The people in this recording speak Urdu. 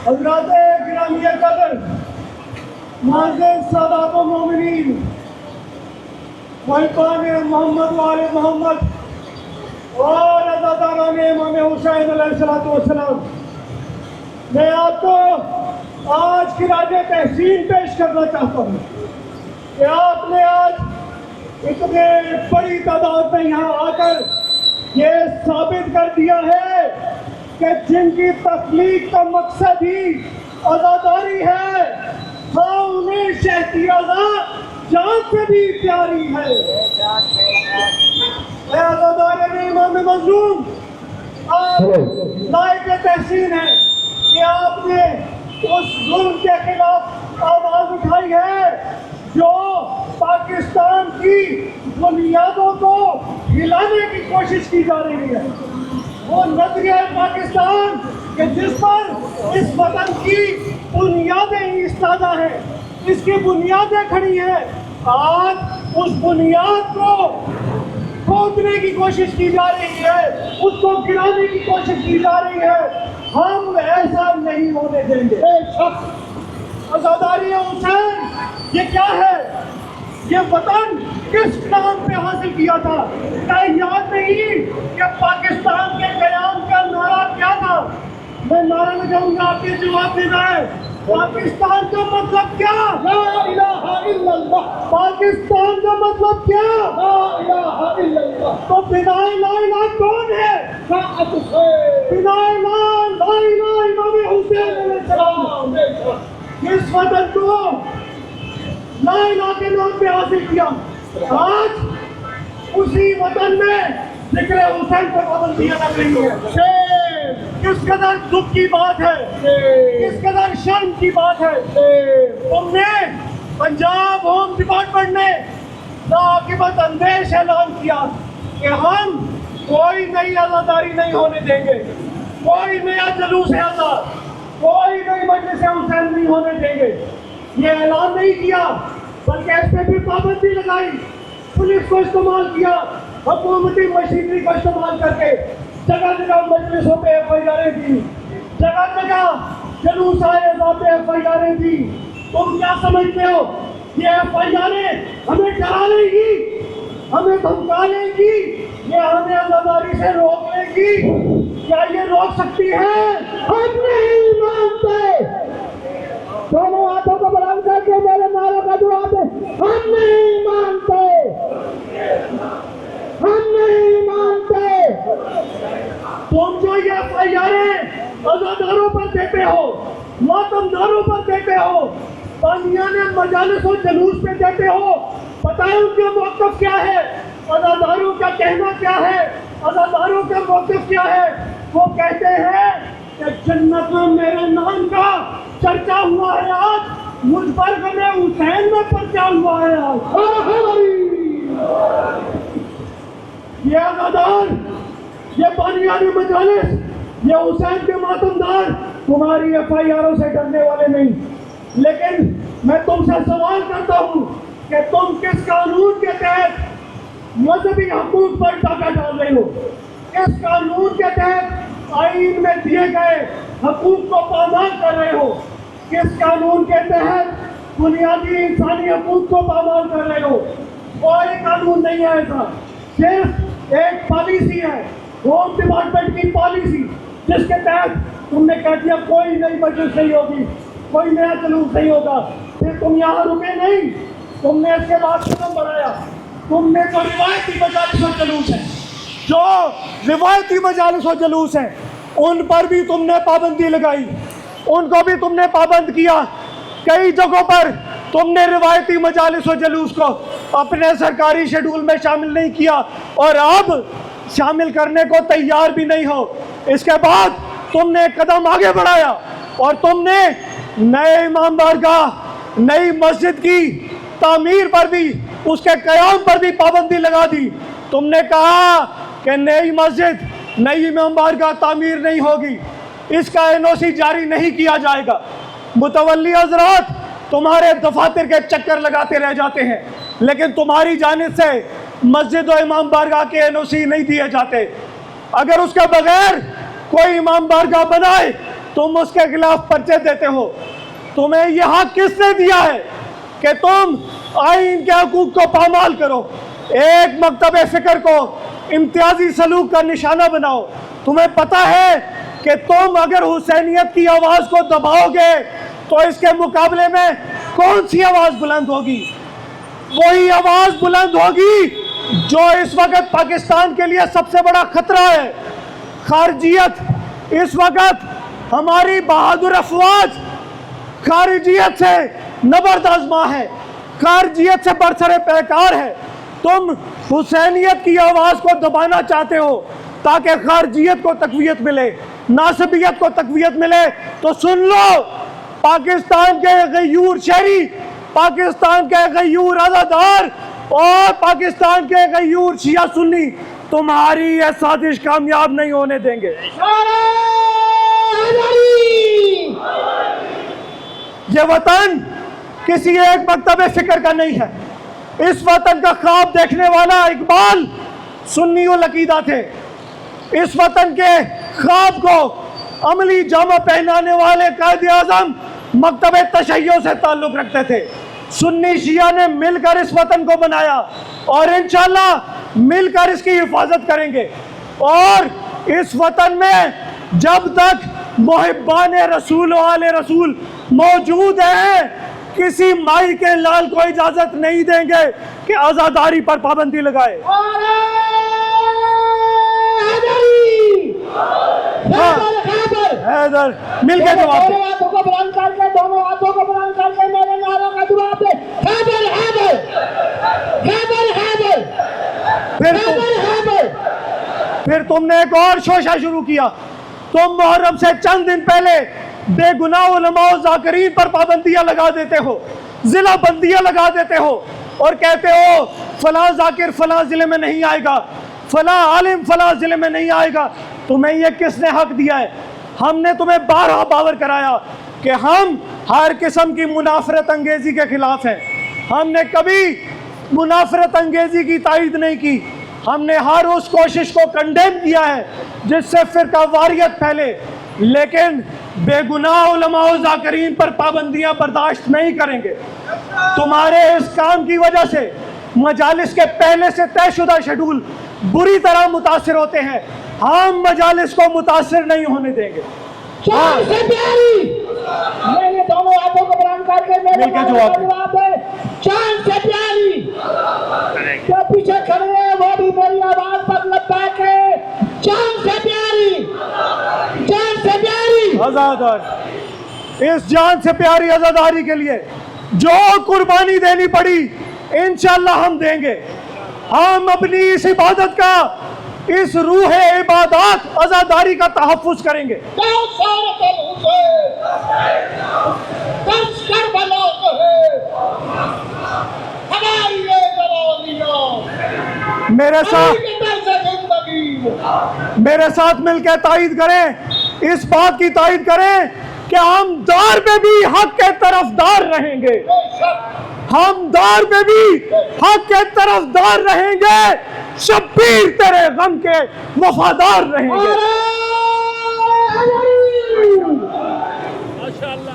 حضرات گرامی قدر، معزز سادات و مومنین، محبان محمد و آل محمد اور عزاداران امام حسین علیہ السلام، میں آپ کو آج خراج تحسین پیش کرنا چاہتا ہوں کہ آپ نے آج اتنے بڑی تعداد میں یہاں آ کر یہ ثابت کر دیا ہے کہ جن کی تخلیق کا مقصد ہی عزاداری ہے، ہاں انہیں شہزادہ جان سے بھی پیاری ہے۔ اے عزاداران امام مظلوم، آپ لائق تحسین ہے کہ آپ نے اس ظلم کے خلاف آواز اٹھائی ہے جو پاکستان کی بنیادوں کو ہلانے کی کوشش کی جا رہی ہے۔ وہ نظریہ پاکستان کہ جس پر اس وطن کی بنیادیں ایستادہ ہیں، اس کی بنیادیں کھڑی ہیں، آج اس بنیاد کو کھودنے کی کوشش کی جا رہی ہے، اس کو گرانے کی کوشش کی جا رہی ہے۔ ہم ایسا نہیں ہونے دیں گے۔ عزاداری حسین یہ کیا ہے؟ یہ وطن کس نام پہ حاصل کیا تھا؟ کیا یاد نہیں کہ پاکستان کے قیام کا نعرہ کیا تھا؟ میں نعرہ لگاؤں گا، آپ کے جواب دینا ہے۔ پاکستان کا مطلب کیا؟ لا الہ الا اللہ۔ پاکستان کا مطلب کیا؟ لا الہ الا اللہ۔ تو بنائے لا الہ کون ہے؟ بنائے لا الہ امام حسین علیہ السلام۔ اس وطن کو لا الہ کے نام پہ حاصل کیا، آج اسی وطن میں ذکر حسین پر پابندیاں لگ رہی ہیں۔ کس قدر دکھ کی بات ہے، کس قدر شرم کی بات ہے۔ تم نے پنجاب ہوم ڈپارٹمنٹ نے ناعاقبت اندیش اعلان کیا کہ ہم کوئی نئی عزاداری نہیں ہونے دیں گے، کوئی نیا جلوس آزاد، کوئی نئی مجلس حسین نہیں ہونے دیں گے۔ یہ اعلان نہیں کیا بلکہ اس پہ بھی پابندی لگائی، پولیس کو استعمال کیا، حکومتی مشینری کو استعمال کر کے جگہ جگہ مجلسوں پہ ایف آئی آریں دی، جگہ جگہ جلوس آئے ذاتے ایف آئی آریں دی۔ تم کیا سمجھتے ہو یہ ایف آئی آریں ہمیں ڈرا لے گی، ہمیں دھمکا لے گی، یہ ہمیں عزاداری سے روک لے گی؟ کیا یہ روک سکتی ہے؟ ہم نہیں مانتے۔ دونوں ہاتھوں کو بلند کر کے میرے نعرے کا جواب دے، ہم نہیں مانتے، ہم نہیں مانتے۔ تم جو یہ ایف آئی آریں عزاداروں پر دیتے ہو، ماتمداروں پر دیتے ہو، بانیان مجالس و جلوس پہ دیتے ہو، بتائیں ان کا موقف کیا ہے؟ عزاداروں کا کہنا کیا ہے؟ عزاداروں کا موقف کیا ہے؟ وہ کہتے ہیں کہ جنت میں میرے نام کا چرچا ہوا ہے، آج مجھ پر غم حسین میں پرچا ہوا ہے۔ آج یہ عزادار، یہ بانیان مجالس، یہ حسین کے ماتمدار تمہاری ایف آئی آروں سے ڈرنے والے نہیں۔ لیکن میں تم سے سوال کرتا ہوں کہ تم کس قانون کے تحت مذہبی حقوق پر ڈاکہ ڈال رہے ہو؟ کس قانون کے تحت آئین میں دیے گئے حقوق کو پامال کر رہے ہو؟ کس قانون کے تحت بنیادی انسانی حقوق کو پامال کر رہے ہو؟ کوئی قانون نہیں ہے ایسا، صرف ایک پالیسی ہے، ہوم ڈپارٹمنٹ کی پالیسی، جس کے تحت تم نے کہہ دیا کوئی نئی مجلس نہیں ہوگی، کوئی نیا جلوس نہیں ہوگا۔ پھر تم یہاں رکے نہیں، تم نے اس کے بعد قدم بڑھایا، تم نے جو روایتی مجالس و جلوس ہیں، جو روایتی مجالس و جلوس ہیں، ان پر بھی تم نے پابندی لگائی، ان کو بھی تم نے پابند کیا۔ کئی جگہوں پر تم نے روایتی مجالس و جلوس کو اپنے سرکاری شیڈول میں شامل نہیں کیا، اور اب شامل کرنے کو تیار بھی نہیں ہو۔ اس کے بعد تم نے قدم آگے بڑھایا اور تم نے نئے امام بارگاہ، نئی مسجد کی تعمیر پر بھی، اس کے قیام پر بھی پابندی لگا دی۔ تم نے کہا کہ نئی مسجد، نئی امام بارگاہ تعمیر نہیں ہوگی، اس کا این او سی جاری نہیں کیا جائے گا۔ متولی حضرات تمہارے دفاتر کے چکر لگاتے رہ جاتے ہیں، لیکن تمہاری جانب سے مسجد و امام بارگاہ کے این او سی نہیں دیے جاتے۔ اگر اس کے بغیر کوئی امام بارگاہ بنائے تم اس کے خلاف پرچے دیتے ہو. تمہیں یہ حق کس نے دیا ہے کہ تم آئین کے حقوق کو پامال کرو, ایک مکتب فکر کو امتیازی سلوک کا نشانہ بناؤ؟ تمہیں پتہ ہے کہ تم اگر حسینیت کی آواز کو دباؤ گے تو اس کے مقابلے میں کون سی آواز بلند ہوگی؟ وہی آواز بلند ہوگی جو اس وقت پاکستان کے لیے سب سے بڑا خطرہ ہے. خارجیت اس وقت ہماری بہادر افواج خارجیت سے نبرد آزما ہے, خارجیت سے برسر پیکار ہے. تم حسینیت کی آواز کو دبانا چاہتے ہو تاکہ خارجیت کو تقویت ملے, ناصبیت کو تقویت ملے. تو سن لو, پاکستان کے غیور شہری, پاکستان کے غیور عزادار اور پاکستان کے غیور شیعہ سنی تمہاری یہ سازش کامیاب نہیں ہونے دیں گے. یہ وطن کسی ایک مکتب فکر کا نہیں ہے. اس وطن کا خواب دیکھنے والا اقبال سنی العقیدہ تھے. اس وطن کے خواب کو عملی جامہ پہنانے والے قائد اعظم مکتب تشیع سے تعلق رکھتے تھے. سنی شیعہ نے مل کر اس وطن کو بنایا اور انشاءاللہ مل کر اس کی حفاظت کریں گے. اور اس وطن میں جب تک محبان رسول و آل رسول موجود ہیں کسی مائی کے لال کو اجازت نہیں دیں گے کہ عزاداری پر پابندی لگائے. حیدر مل کے جواب دے. دونوں ہاتھوں کو بلند کر کے میرے نعروں کا جواب دے. حیدر حیدر حیدر حیدر حیدر. پھر تم نے ایک اور شوشہ شروع کیا. تم محرم سے چند دن پہلے بے گناہ علماء و ذاکرین پر پابندیاں لگا دیتے ہو, ضلع بندیاں لگا دیتے ہو اور کہتے ہو فلاں ذاکر فلاں ضلع میں نہیں آئے گا, فلاں عالم فلاں ضلع میں نہیں آئے گا. تمہیں یہ کس نے حق دیا ہے؟ ہم نے تمہیں بارہا باور کرایا کہ ہم ہر قسم کی منافرت انگیزی کے خلاف ہیں. ہم نے کبھی منافرت انگیزی کی تائید نہیں کی. ہم نے ہر اس کوشش کو کنڈیم کیا ہے جس سے فرقہ واریت پھیلے, لیکن بے گناہ علماء و ذاکرین پر پابندیاں برداشت نہیں کریں گے. تمہارے اس کام کی وجہ سے مجالس کے پہلے سے طے شدہ شیڈول بری طرح متاثر ہوتے ہیں. ہم مجالس کو متاثر نہیں ہونے دیں گے. جان سے پیاری میرے دونوں ہاتھوں کو بلند کر کے میرے جواب ہے. جان سے پیاری جو پیچھے کھڑے ہیں وہ بھی میری آواز پر لبیک ہے. جان سے پیاری, جان سے پیاری عزادار, اس جان سے پیاری عزاداری کے لیے جو قربانی دینی پڑی انشاءاللہ ہم دیں گے. ہم اپنی اس عبادت کا, اس روح عبادات عزاداری کا تحفظ کریں گے. میرے ساتھ مل کے تائید کریں, اس بات کی تائید کریں کہ ہم دار میں بھی حق کے طرفدار رہیں گے. ہم دار میں بھی حق کے طرفدار رہیں گے, شبیر تیرے غم کے وفادار رہیں گے.